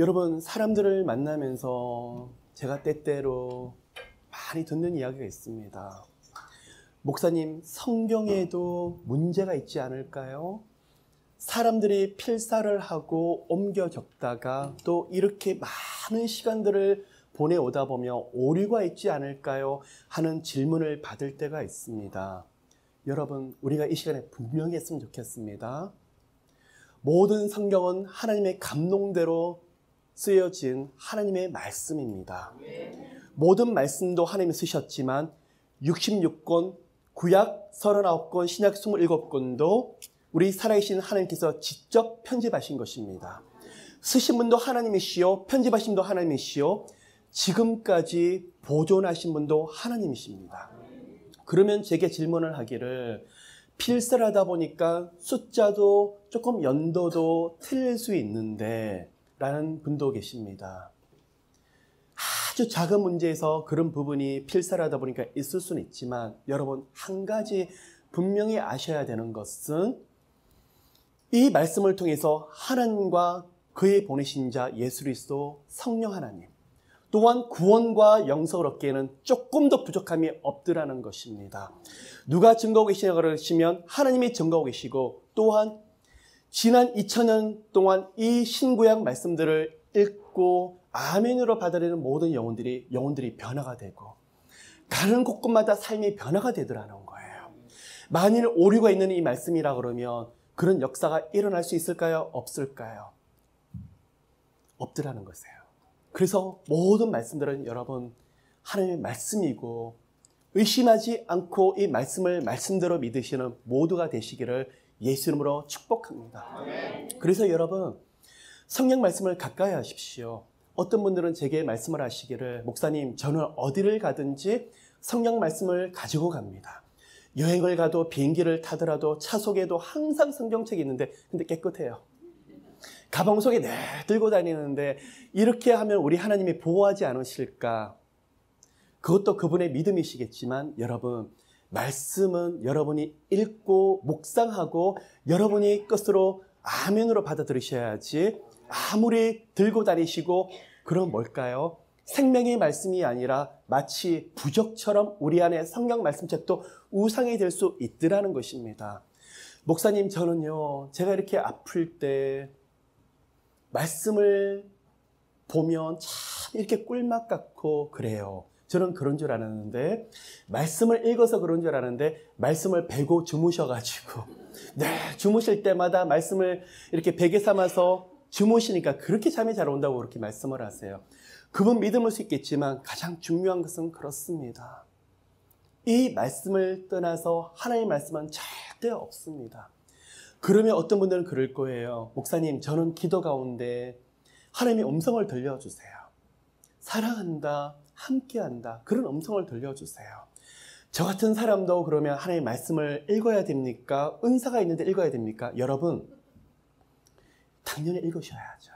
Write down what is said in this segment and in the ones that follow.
여러분, 사람들을 만나면서 제가 때때로 많이 듣는 이야기가 있습니다. 목사님, 성경에도 문제가 있지 않을까요? 사람들이 필사를 하고 옮겨 적다가 또 이렇게 많은 시간들을 보내오다 보면 오류가 있지 않을까요? 하는 질문을 받을 때가 있습니다. 여러분, 우리가 이 시간에 분명히 했으면 좋겠습니다. 모든 성경은 하나님의 감동대로 쓰여진 하나님의 말씀입니다. 모든 말씀도 하나님이 쓰셨지만 66권, 구약 39권, 신약 27권도 우리 살아계신 하나님께서 직접 편집하신 것입니다. 쓰신 분도 하나님이시요, 편집하신 분도 하나님이시요, 지금까지 보존하신 분도 하나님이십니다. 그러면 제게 질문을 하기를, 필사를 하다 보니까 숫자도 조금 연도도 틀릴 수 있는데 라는 분도 계십니다. 아주 작은 문제에서 그런 부분이 필사를 하다 보니까 있을 수는 있지만, 여러분, 한 가지 분명히 아셔야 되는 것은 이 말씀을 통해서 하나님과 그의 보내신 자 예수 그리스도 성령 하나님, 또한 구원과 영생을 얻기에는 조금 더 부족함이 없더라는 것입니다. 누가 증거하고 계시냐고 그러시면 하나님이 증거하고 계시고, 또한 지난 2000년 동안 이 신구약 말씀들을 읽고 아멘으로 받아들이는 모든 영혼들이 변화가 되고 가는 곳곳마다 삶이 변화가 되더라는 거예요. 만일 오류가 있는 이 말씀이라 그러면 그런 역사가 일어날 수 있을까요? 없을까요? 없더라는 것이에요. 그래서 모든 말씀들은 여러분 하나님의 말씀이고, 의심하지 않고 이 말씀을 말씀대로 믿으시는 모두가 되시기를 예수 이름으로 축복합니다. 그래서 여러분, 성경 말씀을 가까이 하십시오. 어떤 분들은 제게 말씀을 하시기를, 목사님, 저는 어디를 가든지 성경 말씀을 가지고 갑니다. 여행을 가도 비행기를 타더라도 차 속에도 항상 성경책이 있는데, 근데 깨끗해요. 가방 속에 늘 들고 다니는데 이렇게 하면 우리 하나님이 보호하지 않으실까? 그것도 그분의 믿음이시겠지만, 여러분, 말씀은 여러분이 읽고 묵상하고 여러분이 것으로 아멘으로 받아들이셔야지, 아무리 들고 다니시고 그럼 뭘까요? 생명의 말씀이 아니라 마치 부적처럼 우리 안에 성경 말씀책도 우상이 될 수 있더라는 것입니다. 목사님, 저는요, 제가 이렇게 아플 때 말씀을 보면 참 이렇게 꿀맛 같고 그래요. 저는 그런 줄 알았는데, 말씀을 읽어서 그런 줄 알았는데, 말씀을 베고 주무셔가지고, 네, 주무실 때마다 말씀을 이렇게 베개 삼아서 주무시니까 그렇게 잠이 잘 온다고 그렇게 말씀을 하세요. 그분 믿음을 수 있겠지만 가장 중요한 것은 그렇습니다. 이 말씀을 떠나서 하나님의 말씀은 절대 없습니다. 그러면 어떤 분들은 그럴 거예요. 목사님, 저는 기도 가운데 하나님의 음성을 들려주세요. 사랑한다, 함께한다, 그런 음성을 들려주세요. 저 같은 사람도 그러면 하나님의 말씀을 읽어야 됩니까? 은사가 있는데 읽어야 됩니까? 여러분, 당연히 읽으셔야죠.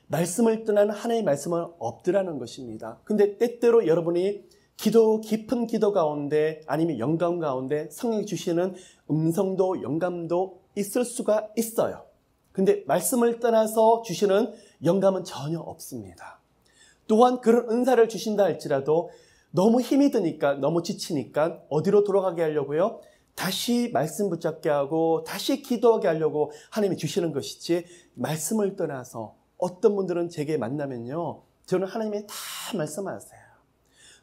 말씀을 떠난 하나님의 말씀은 없더라는 것입니다. 근데 때때로 여러분이 깊은 기도 가운데 아니면 영감 가운데 성령이 주시는 음성도 영감도 있을 수가 있어요. 근데 말씀을 떠나서 주시는 영감은 전혀 없습니다. 또한 그런 은사를 주신다 할지라도 너무 힘이 드니까, 너무 지치니까 어디로 돌아가게 하려고요? 다시 말씀 붙잡게 하고 다시 기도하게 하려고 하나님이 주시는 것이지, 말씀을 떠나서 어떤 분들은 제게 만나면요, 저는 하나님이 다 말씀하세요.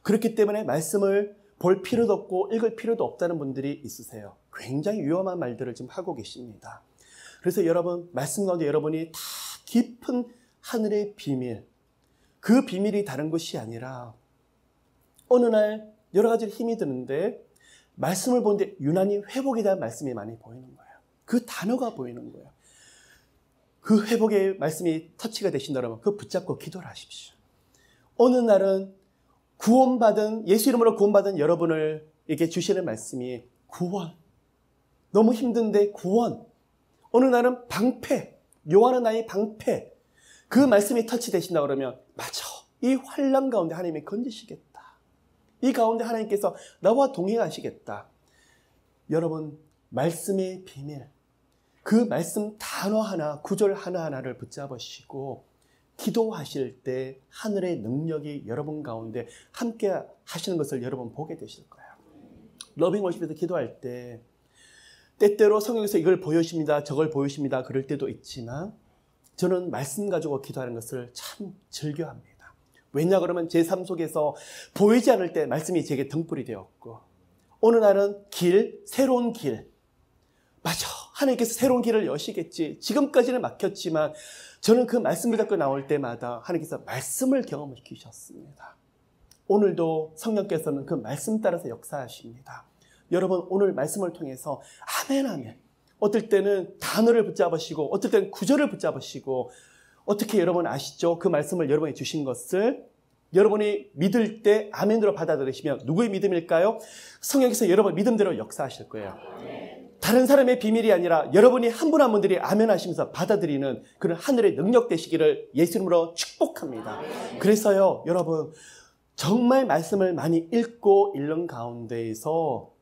그렇기 때문에 말씀을 볼 필요도 없고 읽을 필요도 없다는 분들이 있으세요. 굉장히 위험한 말들을 지금 하고 계십니다. 그래서 여러분, 말씀 가운데 여러분이 다 깊은 하늘의 비밀, 그 비밀이 다른 것이 아니라 어느 날 여러 가지 힘이 드는데 말씀을 보는데 유난히 회복에 대한 말씀이 많이 보이는 거예요. 그 단어가 보이는 거예요. 그 회복의 말씀이 터치가 되신다면 그거 붙잡고 기도를 하십시오. 어느 날은 예수 이름으로 구원받은 여러분을 이렇게 주시는 말씀이 구원. 너무 힘든데 구원. 어느 날은 방패. 요한은 나의 방패. 그 말씀이 터치되신다 그러면, 맞아, 이 환난 가운데 하나님이 건지시겠다. 이 가운데 하나님께서 나와 동행하시겠다. 여러분, 말씀의 비밀, 그 말씀 단어 하나, 구절 하나하나를 붙잡으시고 기도하실 때 하늘의 능력이 여러분 가운데 함께 하시는 것을 여러분 보게 되실 거예요. 러빙 워십에서 기도할 때 때때로 성경에서 이걸 보여주십니다, 저걸 보여주십니다 그럴 때도 있지만 저는 말씀 가지고 기도하는 것을 참 즐겨합니다. 왜냐 그러면 제 삶 속에서 보이지 않을 때 말씀이 제게 등불이 되었고 어느 날은 새로운 길, 맞아, 하나님께서 새로운 길을 여시겠지. 지금까지는 막혔지만 저는 그 말씀을 듣고 나올 때마다 하나님께서 말씀을 경험시키셨습니다. 오늘도 성령께서는 그 말씀 따라서 역사하십니다. 여러분 오늘 말씀을 통해서 아멘 아멘. 어떨 때는 단어를 붙잡으시고 어떨 때는 구절을 붙잡으시고 어떻게 여러분 아시죠? 그 말씀을 여러분이 주신 것을 여러분이 믿을 때 아멘으로 받아들이시면 누구의 믿음일까요? 성령께서 여러분 믿음대로 역사하실 거예요. 다른 사람의 비밀이 아니라 여러분이 한 분 한 분들이 아멘 하시면서 받아들이는 그런 하늘의 능력 되시기를 예수 이름으로 축복합니다. 그래서요 여러분 정말 말씀을 많이 읽고 읽는 가운데에서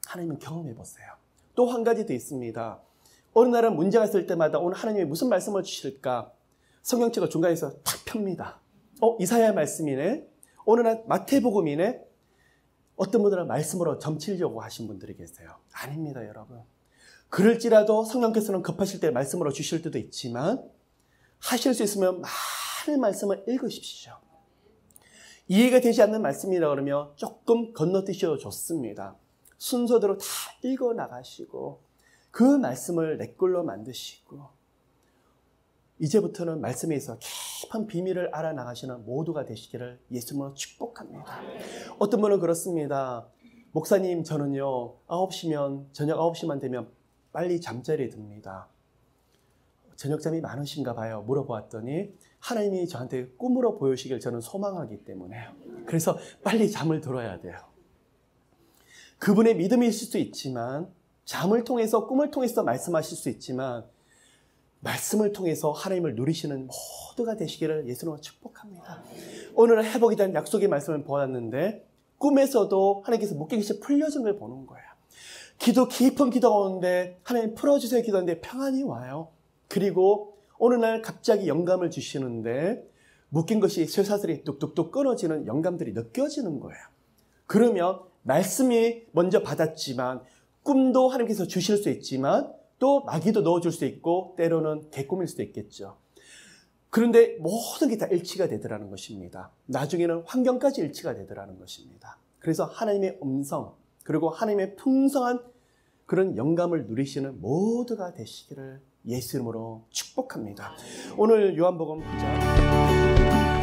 하나님은 경험해 보세요. 또 한 가지 더 있습니다. 어느 날은 문제가 있을 때마다 오늘 하나님이 무슨 말씀을 주실까? 성경책을 중간에서 탁 펴니다. 이사야 말씀이네. 어느 날 마태복음이네. 어떤 분들은 말씀으로 점치려고 하신 분들이 계세요. 아닙니다, 여러분. 그럴지라도 성령께서는 급하실 때 말씀으로 주실 때도 있지만 하실 수 있으면 많은 말씀을 읽으십시오. 이해가 되지 않는 말씀이라 그러면 조금 건너뛰셔도 좋습니다. 순서대로 다 읽어 나가시고 그 말씀을 내 걸로 만드시고 이제부터는 말씀에 있어 깊은 비밀을 알아나가시는 모두가 되시기를 예수님으로 축복합니다. 어떤 분은 그렇습니다. 목사님 저는요 저녁 9시만 되면 빨리 잠자리에 듭니다. 저녁잠이 많으신가 봐요. 물어보았더니 하나님이 저한테 꿈으로 보여주시길 저는 소망하기 때문에요. 그래서 빨리 잠을 들어야 돼요. 그분의 믿음이 있을 수 있지만 잠을 통해서 꿈을 통해서 말씀하실 수 있지만 말씀을 통해서 하나님을 누리시는 모두가 되시기를 예수님으로 축복합니다. 오늘은 회복에 대한 약속의 말씀을 보았는데 꿈에서도 하나님께서 목격이시 풀려진 걸 보는 거예요. 깊은 기도 가운데 하나님 풀어주세요 기도하는데 평안이 와요. 그리고 어느 날 갑자기 영감을 주시는데 묶인 것이 쇠사슬이 뚝뚝뚝 끊어지는 영감들이 느껴지는 거예요. 그러면 말씀이 먼저 받았지만 꿈도 하나님께서 주실 수 있지만 또 마귀도 넣어줄 수 있고 때로는 개꿈일 수도 있겠죠. 그런데 모든 게 다 일치가 되더라는 것입니다. 나중에는 환경까지 일치가 되더라는 것입니다. 그래서 하나님의 음성 그리고 하나님의 풍성한 그런 영감을 누리시는 모두가 되시기를 예수 이름으로 축복합니다. 오늘 요한복음 9장